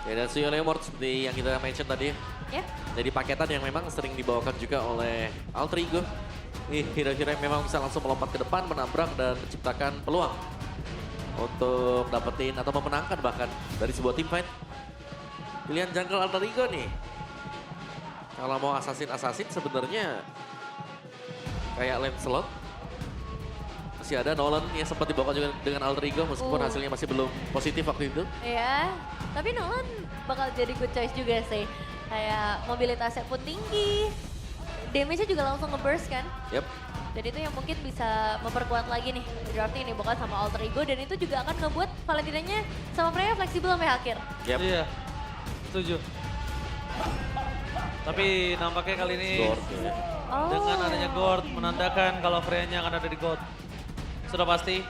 Ya, dan Suyo Lemort seperti yang kita mention tadi. Ya. Jadi paketan yang memang sering dibawakan juga oleh Alter Ego. Hero-hero yang memang bisa langsung melompat ke depan, menabrak dan menciptakan peluang untuk dapetin atau memenangkan bahkan dari sebuah team fight. Pilihan jungle Alter Ego nih. Kalau mau assassin sebenarnya kayak Lancelot. Masih ada Nolan yang sempat dibawa juga dengan Alter Ego meskipun hasilnya masih belum positif waktu itu. Iya, tapi Nolan bakal jadi good choice juga sih. Kayak mobilitasnya pun tinggi, damage-nya juga langsung nge-burst kan. Yep. Dan itu yang mungkin bisa memperkuat lagi nih drafting ini bukan sama Alter Ego. Dan itu juga akan ngebuat Valentinanya sama Freya fleksibel sampai akhir. Yep. Iya, setuju. Tapi nampaknya kali ini Gord, ya. dengan adanya Gord menandakan kalau Freya-nya akan ada di God. Sudah pasti.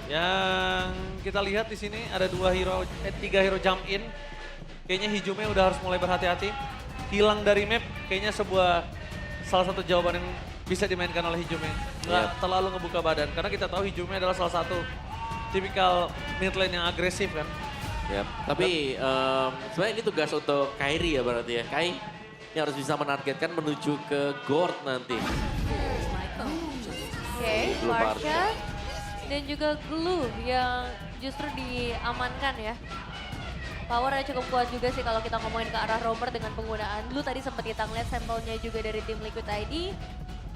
Yang kita lihat di sini ada 3 hero jump in. Kayaknya Hijume udah harus mulai berhati-hati. Hilang dari map kayaknya salah satu jawaban yang bisa dimainkan oleh Hijume. Nggak terlalu ngebuka badan karena kita tahu Hijume adalah salah satu tipikal mid lane yang agresif kan. Yep. Tapi sebenarnya ini tugas untuk Kairi ya berarti ya. Kai ini harus bisa menargetkan menuju ke Gord nanti. Oke, Glue Marsha dan juga Glue yang justru diamankan ya. Powernya cukup kuat juga sih kalau kita ngomongin ke arah Roamer dengan penggunaan Glue. Tadi sempat kita ngeliat sampelnya juga dari tim Liquid ID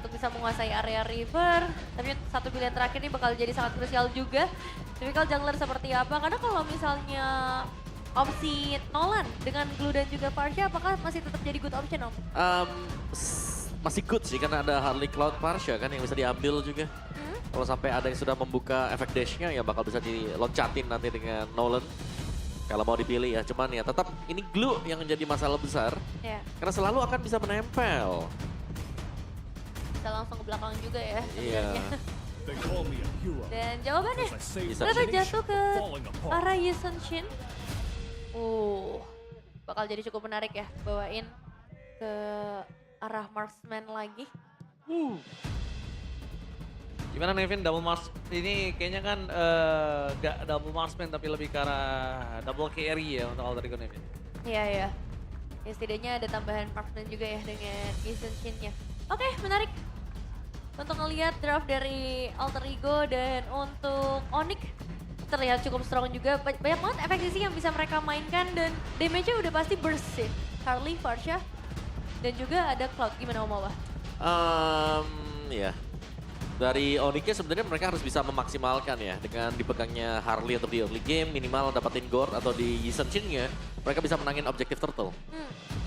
untuk bisa menguasai area river. Tapi satu pilihan terakhir ini bakal jadi sangat krusial juga. Tipikal jungler seperti apa? Karena kalau misalnya opsi Nolan dengan Glue dan juga Marsha apakah masih tetap jadi good option Om? Masih good sih karena ada Harley Cloud Marsha kan yang bisa diambil juga. Kalau sampai ada yang sudah membuka efek dash-nya ya bakal bisa diloncatin nanti dengan Nolan. Kalau mau dipilih ya, cuman ya tetap ini Glue yang menjadi masalah besar. Ya, Karena selalu akan bisa menempel. bisa langsung ke belakang juga ya. Iya. sebenarnya. Dan jawabannya Bisa ternyata sini. jatuh ke arah Yusun Shin. Bakal jadi cukup menarik ya bawain ke arah marksman lagi. Gimana Nevin, double mars ini kayaknya kan gak double marksman tapi lebih ke arah double carry ya untuk Alter Ego Nevin. Iya ya. Ya setidaknya ada tambahan marksman juga ya dengan Yusun Shin-nya. Oke, menarik. Untuk ngelihat draft dari Alter Ego dan untuk Onyx terlihat cukup strong juga. Banyak banget efek sisi yang bisa mereka mainkan dan damage-nya udah pasti burst sih. Harley, Farsha, dan juga ada Cloud. Gimana Om Awa? Ya. Dari Onyxnya sebenarnya mereka harus bisa memaksimalkan ya dengan dipegangnya Harley untuk di early game minimal dapetin Gord atau di Yusun Shin-nya mereka bisa menangin objektif turtle.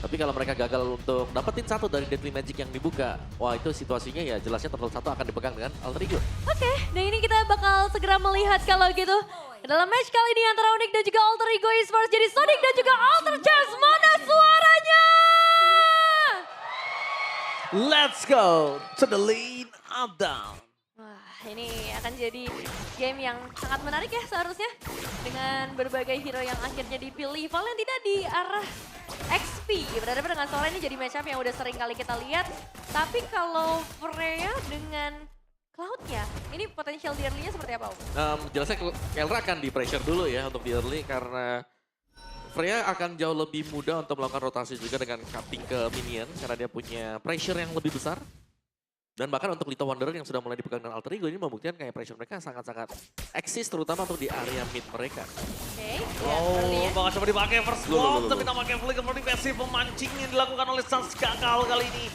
Tapi kalau mereka gagal untuk dapetin satu dari Deadly Magic yang dibuka, wah itu situasinya ya jelasnya turtle satu akan dipegang dengan Alter Ego. Oke, nah ini kita bakal segera melihat kalau gitu. Dalam match kali ini antara Onyx dan juga Alter Ego Esports. Jadi Sonic dan juga Alter Chance, mana suaranya? Let's go to the lead up down. Wah, ini akan jadi game yang sangat menarik ya seharusnya. Dengan berbagai hero yang akhirnya dipilih. Valentina di arah XP. Benar-benar dengan Sora ini jadi matchup yang udah sering kali kita lihat. Tapi kalau Freya dengan Cloud-nya, ini potensial di early-nya seperti apa Om? Jelasnya Kelra akan di pressure dulu ya untuk di early karena Freya akan jauh lebih mudah untuk melakukan rotasi juga dengan cutting ke minion karena dia punya pressure yang lebih besar. Dan bahkan untuk Little Wanderer yang sudah mulai dipegang dengan Alter Ego ini membuktikan kayak pressure mereka sangat-sangat eksis terutama untuk di area mid mereka. Oke, Bakal coba dipakai first blood tapi tampaknya flicker versi pemancing yang dilakukan oleh Sans gagal kali ini.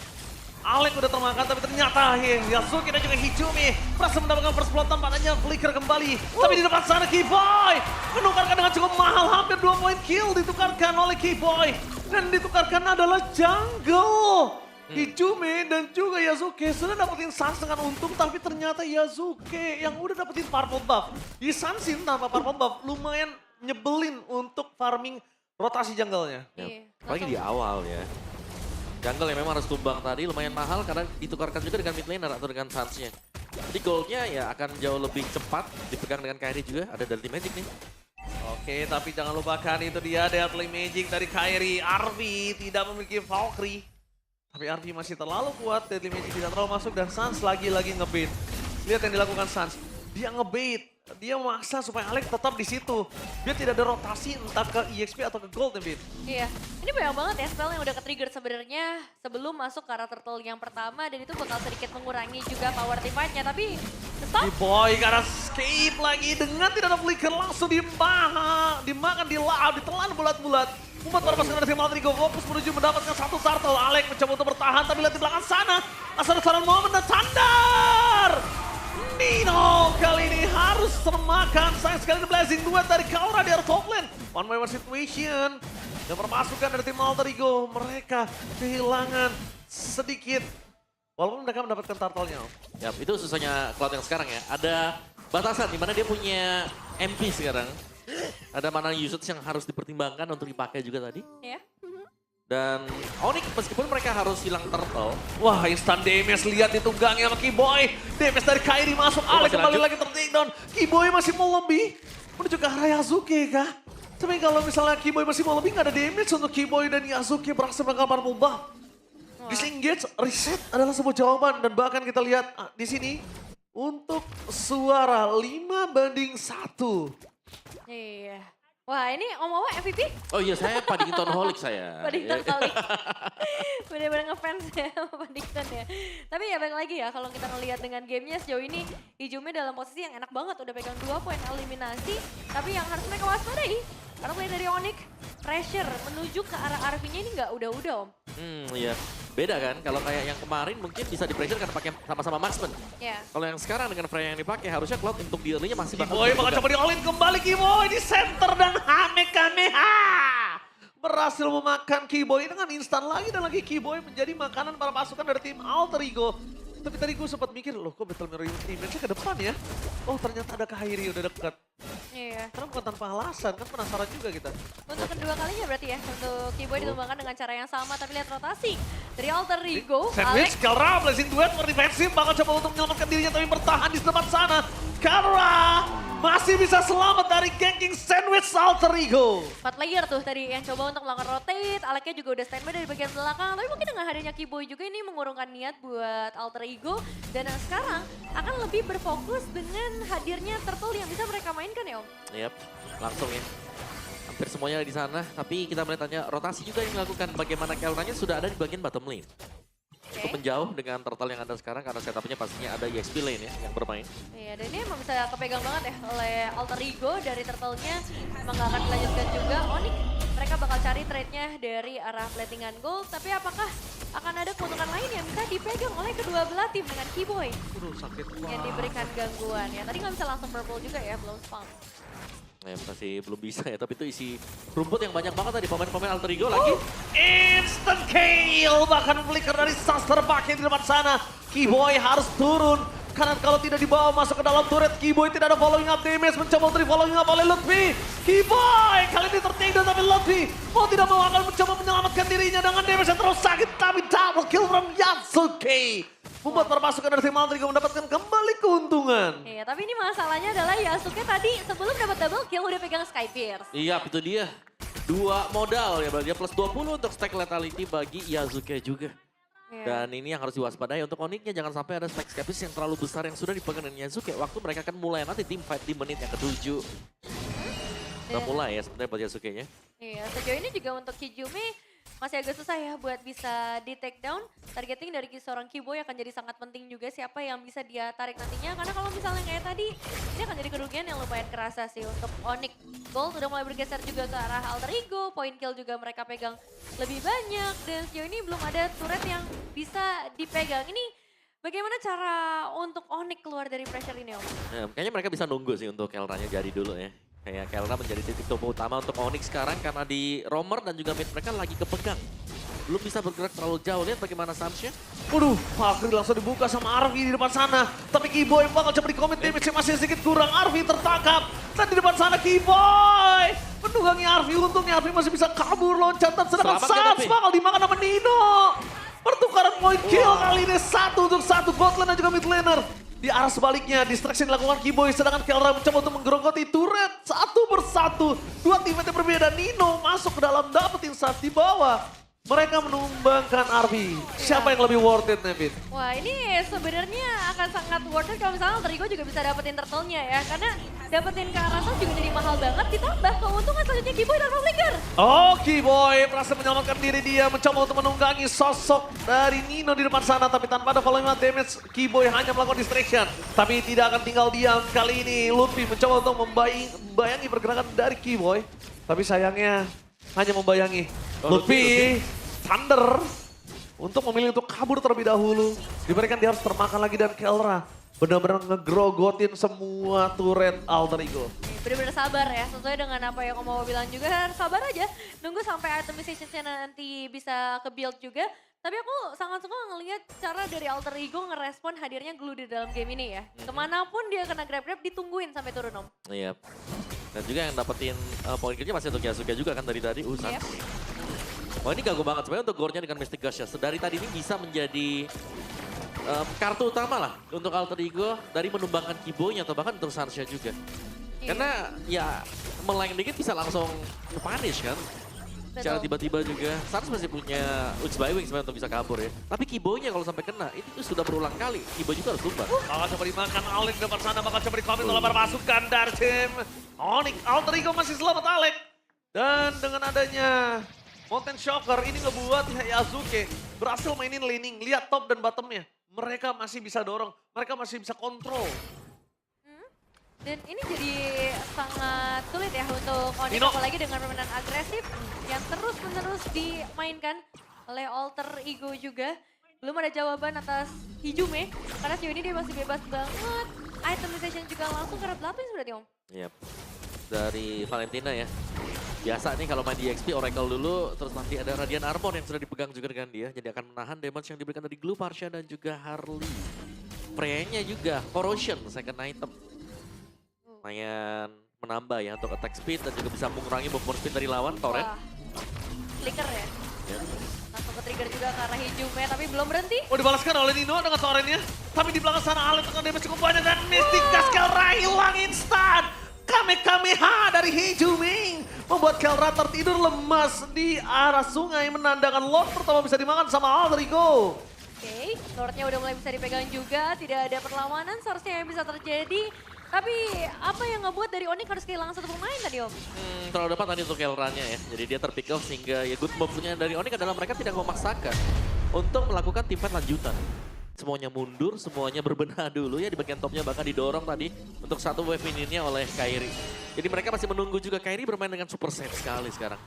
Alek udah termakan tapi ternyata Yasuki dan juga Hijumi berhasil mendapatkan first blood tampaknya flicker kembali. Tapi di depan sana Keyboy menukarkan dengan cukup mahal hampir 2 point kill ditukarkan oleh Keyboy. Dan ditukarkan adalah jungle. Hijumi dan juga Yasuke sudah dapetin Sans dengan untung tapi ternyata Yasuke yang udah dapetin purple buff. Yisansin tanpa purple buff lumayan nyebelin untuk farming rotasi jungle-nya. Iya. Apalagi di awal ya. Jungle yang memang harus tumbang tadi lumayan mahal karena ditukarkan juga dengan mid laner atau dengan Sans-nya. Jadi goldnya ya akan jauh lebih cepat dipegang dengan Kairi juga. Ada Deadly Magic nih. Oke, tapi jangan lupakan itu dia Deadly Magic dari Kairi. Arvi tidak memiliki Valkyrie. Tapi Arvi masih terlalu kuat, Deadly Magic tidak terlalu masuk dan Sans lagi-lagi ngebait. Lihat yang dilakukan Sans. Dia ngebait. Dia memaksa supaya Alex tetap di situ. Biar tidak ada rotasi entah ke EXP atau ke Gold nih, Bin. Iya, ini banyak banget ya spell yang udah ke-trigger sebenarnya sebelum masuk ke arah turtle yang pertama dan itu bakal sedikit mengurangi juga power divide-nya tapi stop. Boy karena escape lagi dengan tidak ada flicker langsung dimakan, ditelan bulat-bulat. Membuat para pasukan dari tim Altrigo fokus menuju mendapatkan satu turtle. Alex mencoba untuk bertahan tapi lihat di belakang sana. Asal-asalan momen dan sandar. Nino kali ini harus termakan. Sayang sekali The Blazing Duet dari Kaura di arah top lane. One by one situation. Dan permasukan dari tim Altrigo. Mereka kehilangan sedikit. Walaupun mereka mendapatkan turtle-nya. Ya, itu susahnya Cloud yang sekarang ya. Ada batasan di mana dia punya MP sekarang. Ada mana usage yang harus dipertimbangkan untuk dipakai juga tadi. Ya. Dan Onyx meskipun mereka harus hilang turtle. Wah, instant damage lihat ditunggangnya sama Keyboy. Damage dari Kairi masuk, Alex masih kembali lanjut. lagi ter-take down. Keyboy masih mau lebih. Menuju ke arah Yasuke kah? Tapi kalau misalnya Keyboy masih mau lebih, nggak ada damage untuk Keyboy dan Yasuke berhasil menangkap buff. Disengage, reset adalah sebuah jawaban. Dan bahkan kita lihat di sini, untuk suara 5-1. Iya. Wah ini Om Owa MVP? Oh iya, saya Paddington Holic saya. Paddington kali. Bener-bener ngefans ya sama Paddington ya. Tapi ya balik lagi ya kalau kita ngelihat dengan gamenya sejauh ini Ijume dalam posisi yang enak banget. Udah pegang 2 poin eliminasi. Tapi yang harus mereka waspadai karena play dari Onyx pressure menuju ke arah RV-nya ini nggak udah-udah Om. Iya. Beda kan, kalau kayak yang kemarin mungkin bisa di pressure karena pakai sama-sama marksman. Ya. Kalau yang sekarang dengan Freya yang dipakai harusnya Cloud untuk di early-nya masih Keyboy bakal coba di-all-in kembali Keyboy di center dan Kamehameha. Berhasil memakan Keyboy dengan instan lagi dan lagi Keyboy menjadi makanan para pasukan dari tim Alter Ego. Tapi tadi gue sempat mikir, loh kok Battle Mirror image-nya ke depan ya? Oh ternyata ada Kairi udah dekat. Iya. Karena bukan tanpa alasan, kan penasaran juga kita. Untuk kedua kalinya berarti ya, untuk Keyboy ditumbangkan dengan cara yang sama, tapi lihat rotasi dari Alter Ego. Sandwich, Kalra, Blazing Duet, berdefensif, bakal coba untuk menyelamatkan dirinya tapi bertahan di depan sana. Kalra masih bisa selamat dari ganking Sandwich Alter Ego. 4 player tuh tadi yang coba untuk melakukan rotate, Aleknya juga udah standby dari bagian belakang. Tapi mungkin dengan hadirnya Keyboy juga ini mengurungkan niat buat Alter Ego. Dan yang sekarang akan lebih berfokus dengan hadirnya Turtle yang bisa mereka mainkan ya Om. Yap, langsung ya. Hampir semuanya ada di sana, tapi kita melihatnya rotasi juga yang dilakukan. Bagaimana Kelnanya sudah ada di bagian bottom lane. Cukup menjauh dengan turtle yang ada sekarang karena setupnya pastinya ada EXP lane ya yang bermain. Iya, dan ini emang bisa kepegang banget ya oleh Alter Ego dari turtle-nya. Emang gak akan dilanjutkan juga. Onyx mereka bakal cari trade-nya dari arah platingan gold. Tapi apakah akan ada keuntungan lain yang bisa dipegang oleh kedua belah tim dengan Keyboy Sakit yang diberikan gangguan ya. Tadi nggak bisa langsung purple juga ya, belum spawn. Ya, masih belum bisa ya, tapi itu isi rumput yang banyak banget tadi pemain-pemain Alter Ego lagi. Instant kill, bahkan flicker dari Saster pakai di depan sana. Keyboy harus turun, karena kalau tidak dibawa masuk ke dalam turret, Keyboy tidak ada following up damage, mencoba untuk following up oleh Lutfi. Keyboy kali ini tertinggal tapi Lutfi mau tidak mau akan mencoba menyelamatkan dirinya dengan damage yang terus sakit, tapi double kill from Yasuke. Membuat para pasukan dari tim Alter Ego mendapatkan kembali keuntungan. Iya, tapi ini masalahnya adalah Yasuke tadi sebelum dapat double kill udah pegang Sky Pierce. Iya, itu dia. 2 modal ya, berarti plus 20 untuk stack lethality bagi Yasuke juga. Iya. Dan ini yang harus diwaspadai untuk Onyxnya, jangan sampai ada stack skeptis yang terlalu besar yang sudah dipegang dengan Yasuke. Waktu mereka akan mulai nanti tim fight di menit yang ke-7. Udah mulai ya sebenarnya buat Yasuke-nya. Iya, sejauh ini juga untuk Ijume masih agak susah ya buat bisa di take down. Targeting dari seorang Keyboy akan jadi sangat penting juga siapa yang bisa dia tarik nantinya. Karena kalau misalnya kayak tadi, ini akan jadi kerugian yang lumayan kerasa sih untuk Onyx. Gold udah mulai bergeser juga ke arah Alter Ego, point kill juga mereka pegang lebih banyak. Dan sejauh ini belum ada turret yang bisa dipegang. Ini bagaimana cara untuk Onyx keluar dari pressure ini Om? Ya, kayaknya mereka bisa nunggu sih untuk Kelranya jadi dulu ya. Kayak Kelra menjadi titik tumpu utama untuk Onyx sekarang karena di roamer dan juga mid mereka lagi kepegang. Belum bisa bergerak terlalu jauh, lihat bagaimana Samsnya. Waduh, Valkyrie langsung dibuka sama Arvi di depan sana. Tapi Keyboy bakal coba di-commit damage masih sedikit kurang. Arvi tertangkap. Dan di depan sana Keyboy menunggangi Arvi. Untungnya Arvi masih bisa kabur loncatan. Sedangkan Selamat, Sans Gabi. bakal dimakan sama Nino. Pertukaran point kill kali ini 1 untuk 1. Bot lane dan juga mid laner. Di arah sebaliknya, distraction dilakukan Keyboy. Sedangkan Kelra mencoba untuk menggerogoti turret. 1 persatu. 2 teammate yang berbeda. Nino masuk ke dalam dapetin saat di bawah. mereka menumbangkan Arby. Siapa yang lebih worth it, Nevin? Wah ini sebenarnya akan sangat worth it kalau misalnya Alter Ego juga bisa dapetin turtle-nya ya. Karena dapetin ke arah juga jadi mahal banget, ditambah keuntungan selanjutnya Kiboy tanpa flicker. Oh, Kiboy berhasil menyelamatkan diri dia, mencoba untuk menunggangi sosok dari Nino di depan sana. Tapi tanpa ada volume damage, Kiboy hanya melakukan distraction. Tapi tidak akan tinggal diam kali ini. Lutfi mencoba untuk membayangi pergerakan dari Kiboy. Tapi sayangnya hanya membayangi. Lutfi, Thunder untuk memilih untuk kabur terlebih dahulu. Diberikan dia harus termakan lagi dan Kelra benar-benar ngegrogotin semua turret Alter Ego. Bener-bener sabar ya, sesuai dengan apa yang Om mau bilang juga, harus sabar aja. Nunggu sampai itemization-nya nanti bisa ke build juga. Tapi aku sangat suka ngelihat cara dari Alter Ego ngerespon hadirnya Glue di dalam game ini ya. Kemanapun dia kena grab-grab ditungguin sampai turun Om. Iya. Dan juga yang dapetin poin killnya masih untuk Yasuke juga kan dari tadi. Yep. Oh ini ganggu banget sebenarnya untuk gore-nya dengan Mystic Gush ya. Dari tadi ini bisa menjadi kartu utama lah untuk Alter Ego dari menumbangkan Kiboy-nya atau bahkan untuk Sarsha juga. Karena ya meleng dikit bisa langsung punish kan. Secara tiba-tiba juga Sans masih punya Uts by Wing sebenarnya untuk bisa kabur ya. Tapi Kiboy-nya kalau sampai kena itu sudah berulang kali. Kiboy juga harus tumbang. Bakal coba dimakan Alek di depan sana, bakal coba dikomit oleh para pasukan dari tim Onyx. Alter Ego masih selamat Alek. Dan dengan adanya Mountain Shocker ini ngebuat Yasuke berhasil mainin laning. Lihat top dan bottomnya. Mereka masih bisa dorong, mereka masih bisa kontrol. Dan ini jadi sangat sulit ya untuk Onyx, Nino. apalagi dengan permainan agresif yang terus-menerus dimainkan oleh Alter Ego juga. Belum ada jawaban atas Hijume, karena sejauh ini dia masih bebas banget. Itemization juga langsung karena Bloodlines berarti Om. Yap. Dari Valentina ya. Biasa nih kalau main di XP Oracle dulu, terus nanti ada Radiant Armor yang sudah dipegang juga dengan dia. Jadi akan menahan damage yang diberikan dari Glue, Parsha dan juga Harley. Freya-nya juga Corrosion, second item. Lumayan menambah ya untuk attack speed dan juga bisa mengurangi movement speed dari lawan, Torrent. Wah, flicker ya. Ya. Langsung ke trigger juga ke arah Hijume, tapi belum berhenti. Oh dibalaskan oleh Nino dengan torrentnya. Tapi di belakang sana Alek dengan damage cukup banyak dan Mystic Kelra hilang instan. Kamehameha dari Hijume membuat Kelra tertidur lemas di arah sungai menandakan Lord pertama bisa dimakan sama Alter Ego. Oke, Lordnya udah mulai bisa dipegang juga, tidak ada perlawanan seharusnya yang bisa terjadi. Tapi apa yang ngebuat dari Onyx harus kehilangan satu pemain tadi Om? Terlalu depan tadi untuk Kelranya ya. Jadi dia terpick off sehingga ya good move-nya dari Onyx adalah mereka tidak memaksakan untuk melakukan team fight lanjutan. Semuanya mundur, semuanya berbenah dulu ya di bagian topnya bahkan didorong tadi untuk satu wave minion-nya oleh Kairi. Jadi mereka masih menunggu juga Kairi bermain dengan super safe sekali sekarang.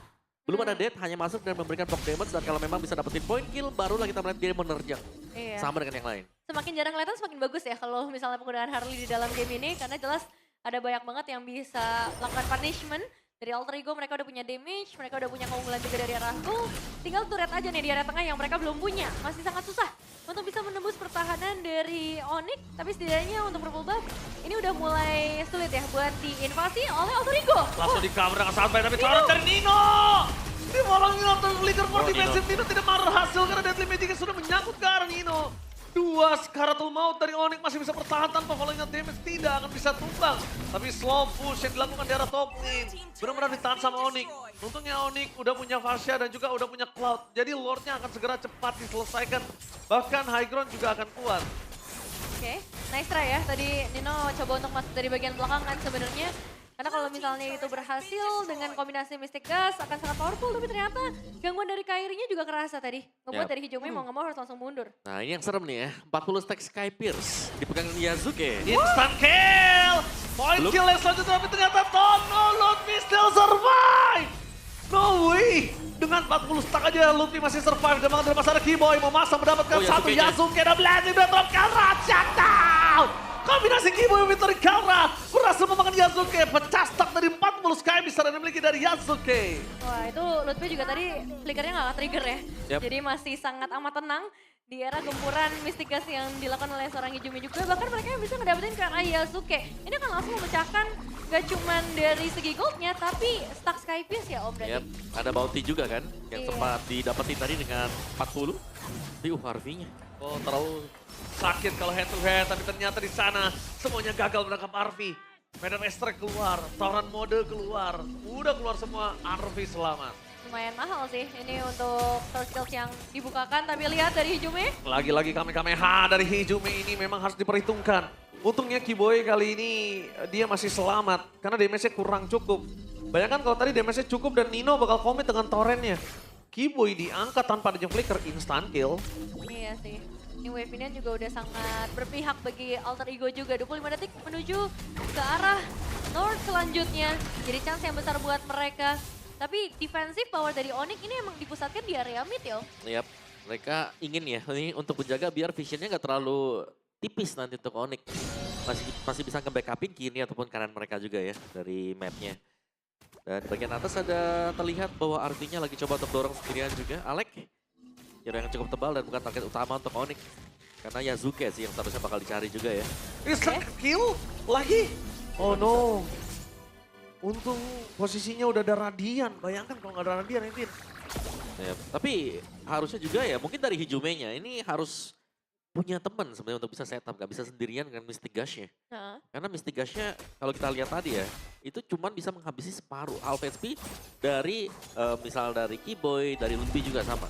Belum ada death, hanya masuk dan memberikan poke damage dan kalau memang bisa dapetin point kill barulah kita melihat dia menerjang. Iya. Sama dengan yang lain. Semakin jarang kelihatan semakin bagus ya kalau misalnya penggunaan Harley di dalam game ini karena jelas ada banyak banget yang bisa melakukan punishment. Dari Alter Ego mereka udah punya damage, mereka udah punya keunggulan juga dari arah gold. Tinggal turret aja nih di area tengah yang mereka belum punya. Masih sangat susah untuk bisa menembus pertahanan dari Onyx. Tapi setidaknya untuk purple buff ini udah mulai sulit ya buat diinvasi oleh Alter Ego. Langsung di-cover dengan sangat baik tapi torrent dari Nino. Dibolongin untuk flicker for defensive Nino tidak berhasil karena deadly magic sudah menyangkut ke arah Nino. Dua Skaratul Maut dari Onyx masih bisa bertahan tanpa following damage, tidak akan bisa tumbang. Tapi slow push yang dilakukan di arah top lane, benar-benar ditahan sama Onyx. Untungnya Onyx udah punya Fasya dan juga udah punya Cloud, jadi Lordnya akan segera cepat diselesaikan. Bahkan high ground juga akan kuat. Oke, nice try ya. Tadi Nino coba untuk masuk dari bagian belakang kan sebenarnya. Karena kalau misalnya itu berhasil dengan kombinasi Mystic Gas akan sangat powerful. Tapi ternyata gangguan dari Kairi-nya juga kerasa tadi. Ngebuat dari Hijume mau nggak mau harus langsung mundur. Nah ini yang serem nih ya, 40 stack Sky Pierce dipegang Yasuke. Instant kill! Point kill yang selanjutnya tapi ternyata Tono Lutfi still survive! No way! Dengan 40 stack aja Lutfi masih survive dan mengambil pasar Kiboy memasang mendapatkan satu Yasuke dan Blazing Battle Kelra shutdown! Kombinasi Kiboy Victory Kelra berhasil memakan Yasuke, pecah stack dari 40 Sky Beast yang dimiliki dari Yasuke. Wah itu Lutfi juga tadi flickernya nggak trigger ya. Yep. Jadi masih sangat amat tenang di era gempuran Mystic Gas yang dilakukan oleh seorang Hijume juga. Bahkan mereka bisa ngedapetin ke arah Yasuke. Ini akan langsung memecahkan gak cuman dari segi goldnya tapi stack Sky Pierce ya Om berarti. Yep. Ada bounty juga kan, yang Iya. sempat didapetin tadi dengan 40. Tapi Harvey-nya. Oh terlalu sakit kalau head to head, tapi ternyata di sana semuanya gagal menangkap Arvi. Medan Extract keluar, Torrent mode keluar, udah keluar semua, Arvi selamat. lumayan mahal sih ini untuk third kills yang dibukakan. Tapi lihat dari Hijume. Lagi-lagi Kamehameha dari Hijume ini memang harus diperhitungkan. Untungnya Kiboy kali ini dia masih selamat karena damage-nya kurang cukup. Bayangkan kalau tadi damage-nya cukup dan Nino bakal komit dengan torrentnya. Kiboy diangkat tanpa ada flicker, instant kill. Iya sih. Ini wave ini juga udah sangat berpihak bagi Alter Ego juga. 25 detik menuju ke arah North selanjutnya. Jadi chance yang besar buat mereka. Tapi defensive power dari Onyx ini emang dipusatkan di area mid yo. Yap, mereka ingin ya ini untuk menjaga biar visionnya nggak terlalu tipis nanti untuk Onyx. Masih bisa nge-backupin kiri ataupun kanan mereka juga ya dari mapnya. Dan bagian atas ada terlihat bahwa artinya lagi coba untuk dorong sendirian juga. Alek, jarak yang cukup tebal dan bukan target utama untuk Onyx. Karena Yasuke sih yang seharusnya bakal dicari juga ya. Instant kill lagi. Oh no. Untung posisinya udah ada Radian. Bayangkan kalau nggak ada Radian ini. Ya, tapi harusnya juga ya mungkin dari Hijume-nya ini harus punya teman sebenarnya untuk bisa setup. Gak bisa sendirian dengan Mystic Gush-nya. Karena Mystic Gush-nya kalau kita lihat tadi ya, itu cuman bisa menghabisi separuh half HP dari misal dari Kiboy, dari Ludwig juga sama.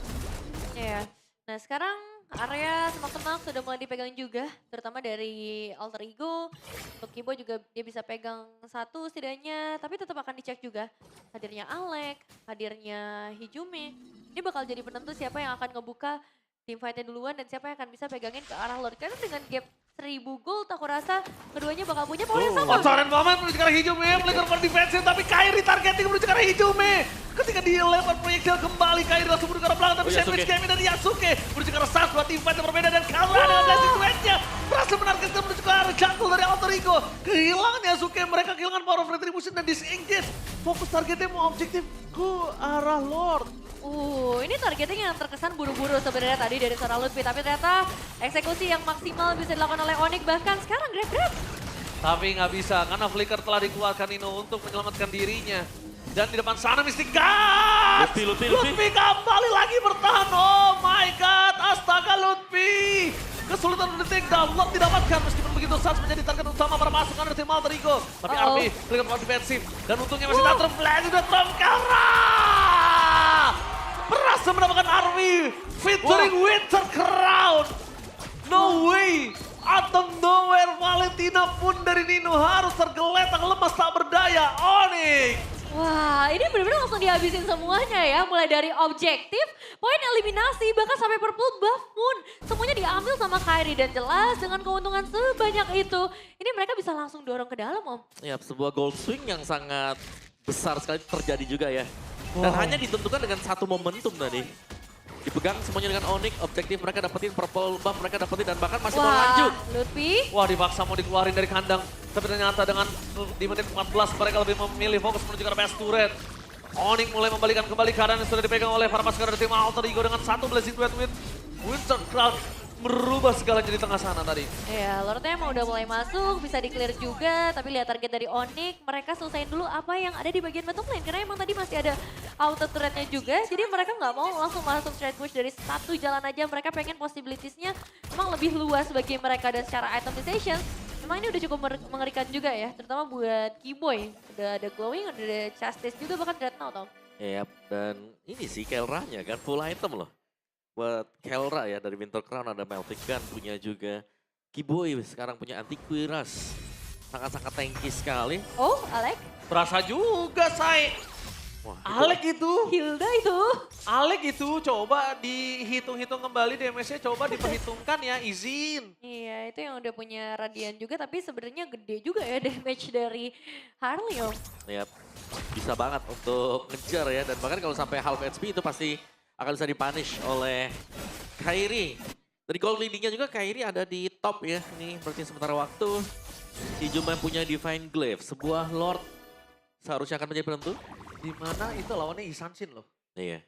Iya. Nah sekarang area semak-semak sudah mulai dipegang juga, terutama dari Alter Ego. Untuk Kibo juga dia bisa pegang satu setidaknya, tapi tetap akan dicek juga. Hadirnya Alek, hadirnya Hijume, ini bakal jadi penentu siapa yang akan ngebuka tim fight-nya duluan dan siapa yang akan bisa pegangin ke arah Lord. Karena dengan gap 1000 gold aku rasa keduanya bakal punya power yang sama. Pacaran banget menuju ke arah Hijume, flicker for defensive tapi Kairi targeting menuju ke arah Hijume. Ketika dilempar proyektil kembali, Kairi langsung menuju ke arah belakang tapi sandwich game dari Yasuke. Menuju ke arah Sas, dua tim fight yang berbeda dan kalah dengan blessing duetnya. Berhasil menargetkan menuju ke arah jungle dari Alter Ego. Kehilangan Yasuke, mereka kehilangan power of retribution dan disengage. Fokus targetnya mau objektif ke arah Lord. Ini targeting yang terkesan buru-buru sebenarnya tadi dari seorang Lutfi. Tapi ternyata eksekusi yang maksimal bisa dilakukan oleh Onyx. Bahkan sekarang grab-grab. Tapi nggak bisa karena flicker telah dikeluarkan Nino untuk menyelamatkan dirinya. Dan di depan sana Mystic Gush! Lutfi kembali lagi bertahan. Oh my god, astaga Lutfi! Kesulitan untuk take down, Lord didapatkan meskipun begitu Sas menjadi target utama para pasukan dari tim Alter Ego. Tapi Army flicker for defensif dan untungnya masih tak terflash udah Trumkara! Berhasil mendapatkan Army featuring Winter Crown. No way! Out of nowhere Valentina pun dari Nino harus tergeletak lemas tak berdaya. Onyx! Wah, ini benar-benar langsung dihabisin semuanya ya. Mulai dari objektif, poin eliminasi, bahkan sampai purple buff pun. Semuanya diambil sama Kairi dan jelas dengan keuntungan sebanyak itu. Ini mereka bisa langsung dorong ke dalam Om. Ya, sebuah gold swing yang sangat besar sekali terjadi juga ya. Dan hanya ditentukan dengan satu momentum tadi. Dipegang semuanya dengan Onyx, objektif mereka dapetin, purple buff mereka dapetin dan bahkan masih mau lanjut. Lutfi. Wah dipaksa mau dikeluarin dari kandang. Tapi ternyata dengan di menit 14 mereka lebih memilih fokus menuju ke arah best turret. Onyx mulai membalikan kembali keadaan yang sudah dipegang oleh para pasukan dari tim Alter Ego dengan satu blessing duet with Winter Crown. Merubah segalanya di tengah sana tadi. Ya, Lordnya emang udah mulai masuk, bisa di-clear juga. Tapi lihat target dari Onyx, mereka selesaiin dulu apa yang ada di bagian bottom lane. Karena emang tadi masih ada auto turretnya juga. Jadi mereka nggak mau langsung masuk straight push dari satu jalan aja. Mereka pengen possibilities-nya emang lebih luas bagi mereka. Dan secara itemization, emang ini udah cukup mengerikan juga ya. Terutama buat Kiboy. Udah ada glowing, udah ada Chastis juga, bahkan Dreadnought Tom. Yap, dan ini sih Kelranya kan full item loh. Buat Kelra ya dari Winter Crown ada Melting Gun punya juga. Kiboy sekarang punya Antiquiras. Sangat-sangat tanky sekali. Oh, Alek. Berasa juga say. Wah, Alek itu. Hilda itu. Alek itu coba dihitung-hitung kembali damage-nya coba diperhitungkan ya izin. Iya, itu yang udah punya Radian juga, tapi sebenarnya gede juga ya damage dari Harley Om. Yap, bisa banget untuk ngejar ya. Dan bahkan kalau sampai half HP itu pasti akan bisa dipunish oleh Kairi. Dari gold leading-nya juga Kairi ada di top ya. Ini berarti sementara waktu. Hijume punya Divine Glaive, sebuah Lord seharusnya akan menjadi penentu. Dimana itu lawannya Isansin loh. Iya,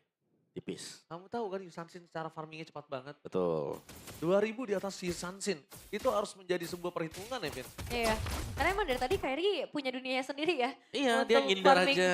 tipis. Kamu tahu kan Isansin cara farmingnya cepat banget. Betul. 2000 di atas Isansin. Itu harus menjadi sebuah perhitungan ya Vin. Iya, karena emang dari tadi Kairi punya dunianya sendiri ya. Iya, dia untuk ngindar farming. aja.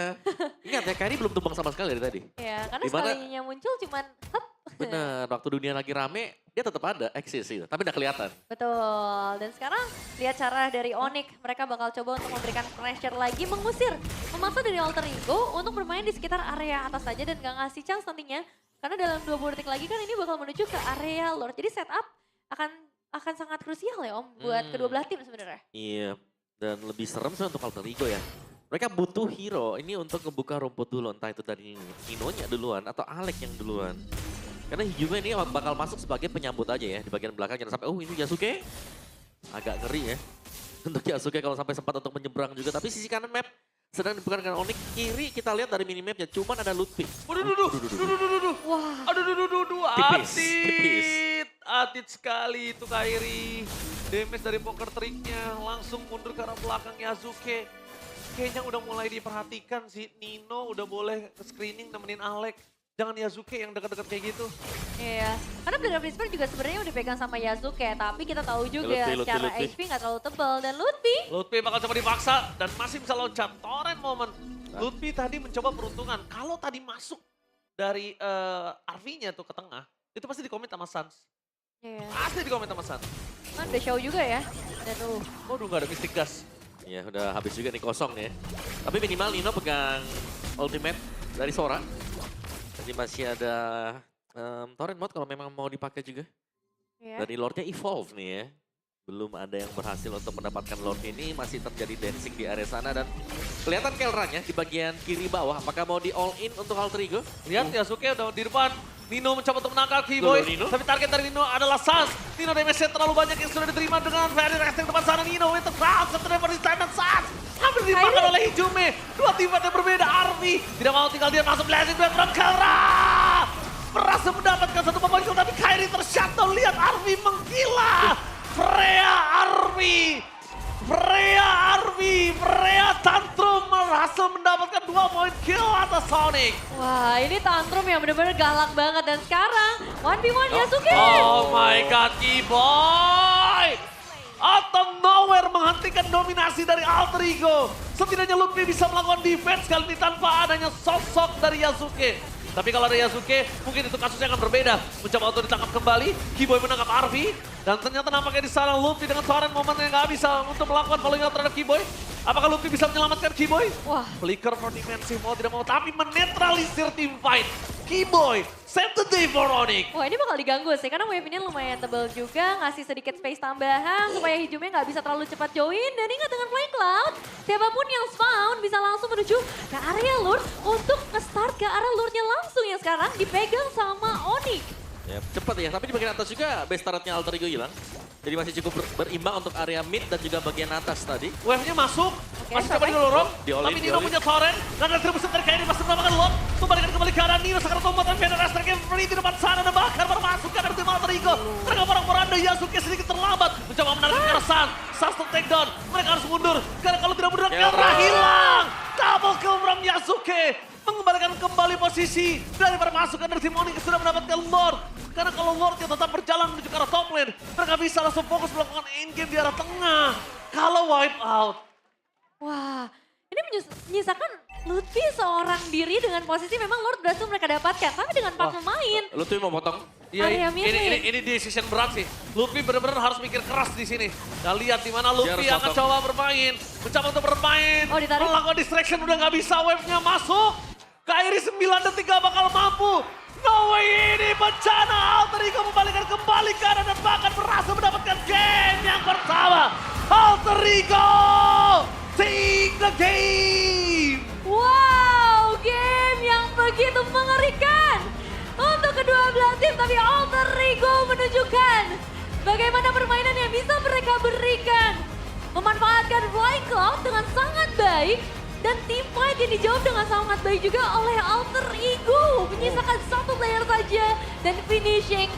Ingat ya, Kairi belum tumbang sama sekali dari tadi. Iya, karena Dimana- sekalinya muncul cuman hap. Bener, waktu dunia lagi rame, dia dia tetap ada, eksis gitu. Tapi udah kelihatan. Betul. Dan sekarang lihat cara dari Onyx. Mereka bakal coba untuk memberikan pressure lagi, mengusir. Memaksa dari Alter Ego untuk bermain di sekitar area atas saja dan gak ngasih chance nantinya. Karena dalam 20 detik lagi kan ini bakal menuju ke area Lord. Jadi setup akan sangat krusial ya Om buat kedua belah tim sebenarnya. Iya, dan lebih serem sih untuk Alter Ego ya. Mereka butuh hero ini untuk ngebuka rumput dulu, entah itu dari Ninonya duluan atau Alek yang duluan. Karena Hyume ini bakal masuk sebagai penyambut aja ya di bagian belakang. Jangan sampai, ini Yasuke. Agak ngeri ya. Untuk Yasuke kalau sampai sempat untuk menyeberang juga. Tapi sisi kanan map sedang dibuka dengan Onyx. Kiri kita lihat dari minimapnya, cuman ada Ludwig. Wah. Tipis, tipis. Atit sekali itu Kairi. Damage dari poker triknya langsung mundur ke arah belakang Yasuke. Kayaknya udah mulai diperhatikan sih. Nino udah boleh ke screening nemenin Alek. Jangan Yasuke yang dekat-dekat kayak gitu. Iya, karena Blade of Despair juga sebenarnya udah dipegang sama Yasuke, tapi kita tahu juga Lutfi. secara HP nggak terlalu tebal. Dan Lutfi bakal coba dipaksa dan masih bisa loncat. Torrent moment. Lutfi tadi mencoba peruntungan. Kalau tadi masuk dari RV-nya tuh ke tengah, itu pasti dikomit sama Sans. Iya. Pasti dikomit sama Sans. Kan udah show juga ya. Dan Waduh gak ada Mystic Gas. Ya udah habis juga nih kosong ya. Tapi minimal Nino pegang ultimate dari Sora. Jadi masih ada torrent mode kalau memang mau dipakai juga. ya. Dari Lordnya evolve nih ya. Belum ada yang berhasil untuk mendapatkan Lord ini. Masih terjadi dancing di area sana dan kelihatan Kelran ya di bagian kiri bawah. Apakah mau di all in untuk Alter Ego? Lihat Yasuke udah di depan. Nino mencoba untuk menangkap Keyboy. Tapi target dari Nino adalah Sans. Nino damage-nya terlalu banyak yang sudah diterima dengan very resting depan sana. Nino with the crowd. Setelah di time dan Sans. Hampir dimakan oleh Hyume. Dua teammate yang berbeda. Army tidak mau tinggal dia masuk blazing dan Kelran. Berasa mendapatkan satu pemain kill tapi Kairi tershutdown. Lihat Army menggila. Freya Tantrum berhasil mendapatkan 2 poin kill atas Sonic. Wah, ini Tantrum yang benar-benar galak banget. Dan sekarang 1v1 Yasuke. Oh my god, Keyboy! Out of nowhere menghentikan dominasi dari Alter Ego. Setidaknya Lutfi bisa melakukan defense kali ini tanpa adanya sosok dari Yasuke. Tapi kalau ada Yasuke, mungkin itu kasusnya akan berbeda. Mencoba untuk ditangkap kembali, Keyboy menangkap RV. Dan ternyata nampaknya di sana Lutfi dengan torrent moment yang gak bisa untuk melakukan following out terhadap Keyboy. Apakah Lutfi bisa menyelamatkan Keyboy? Wah. Flicker for defensive mau tidak mau, tapi menetralisir team fight. Keyboy, save the day for Onyx. Wah, ini bakal diganggu sih karena wave ini lumayan tebal juga, ngasih sedikit space tambahan supaya Hyume nggak bisa terlalu cepat join. Dan ingat dengan Flying Cloud, siapapun yang spawn bisa langsung menuju ke area Lord untuk nge-start ke arah Lordnya langsung yang sekarang dipegang sama Onyx. Ya, cepat ya, tapi di bagian atas juga base turretnya Alter Ego hilang. Jadi masih cukup berimbang untuk area mid dan juga bagian atas tadi. Wave-nya masuk, masih coba sampai. didorong, Di-all in, tapi Nino di-all in. punya torrent. Dan ada tribusi dari Kairi masih mendapatkan Lord. Kembalikan kembali ke arah Nino, sekarang tombol Vader Aster Game free di depan sana. Dan bahkan bermasukkan dari tim Alter Ego. Mereka orang-oranda Yasuke sedikit terlambat. Mencoba menarik ke arah Sans. Sans takedown, mereka harus mundur. Karena kalau tidak mundur, Kelra hilang. Double kill from Yasuke. Mengembalikan kembali posisi dari permasukan dari tim Onyx sudah mendapatkan Lord. Karena kalau Lordnya tetap berjalan menuju ke arah top lane, mereka bisa langsung fokus melakukan endgame di arah tengah. Kalau wipe out. Wah, ini menyisakan Lutfi seorang diri dengan posisi memang Lord berhasil mereka dapatkan. Tapi dengan 4 pemain, Lutfi mau potong? Area Iya, mid. ini decision berat sih. Lutfi benar-benar harus mikir keras di sini. Dan lihat di mana Lutfi Dia harus akan potong. coba bermain. Mencoba untuk bermain. Oh, ditarik. Melakukan distraction udah nggak bisa, wave-nya masuk. Kairi 9 detik gak bakal mampu. No way, ini bencana. Alter Ego membalikan kembali kanan dan bahkan berhasil mendapatkan game yang pertama. Alter Ego take the game. Wow, game yang begitu mengerikan untuk kedua belah tim. Tapi Alter Ego menunjukkan bagaimana permainan yang bisa mereka berikan. Memanfaatkan Flying Cloud dengan sangat baik. Dan team fight yang dijawab dengan sangat baik juga oleh Alter Ego. Menyisakan satu player saja dan finishing